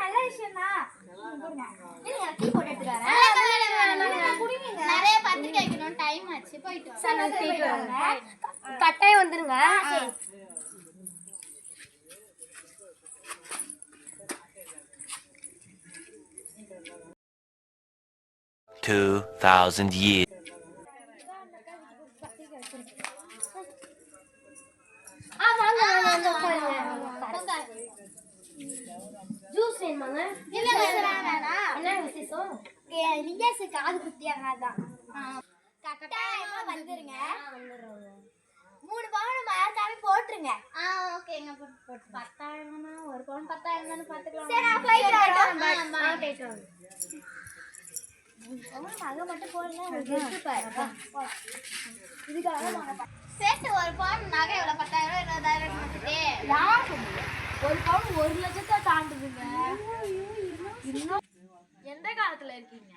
நல்ல விஷயம் தான். நிறைய பத்திரிக்கை வைக்கணும், டைம் ஆச்சு, போயிட்டு கட்டாயம் வந்துருங்க. 2000 years. ஜூஸ் வேணுமாங்க? என்ன விசேஷம்? லிங்கேஷ் காது குத்தியாங்கதான். கட்டாயமா வந்துருங்க. 3 பவுன் மறக்காம போட்டுருங்க. ஓகேங்க, போட்டு 10,000னா 1 பவுன் 10,000 தானே பாத்துக்கலாம். சரி, நான் போயிட்டு வரேன். போயிட்டு வாங்க. நகை மட்டும் போடல, இதுக்காக சேர்த்து 1 பவுன் நகை எவ்வளோ? 10,000 20,000 மட்டுமே. யார் சொல்லுங்க? 1 பவுன் 1 லட்சத்தை தாண்டுதுங்க. எந்த காலத்துல இருக்கீங்க?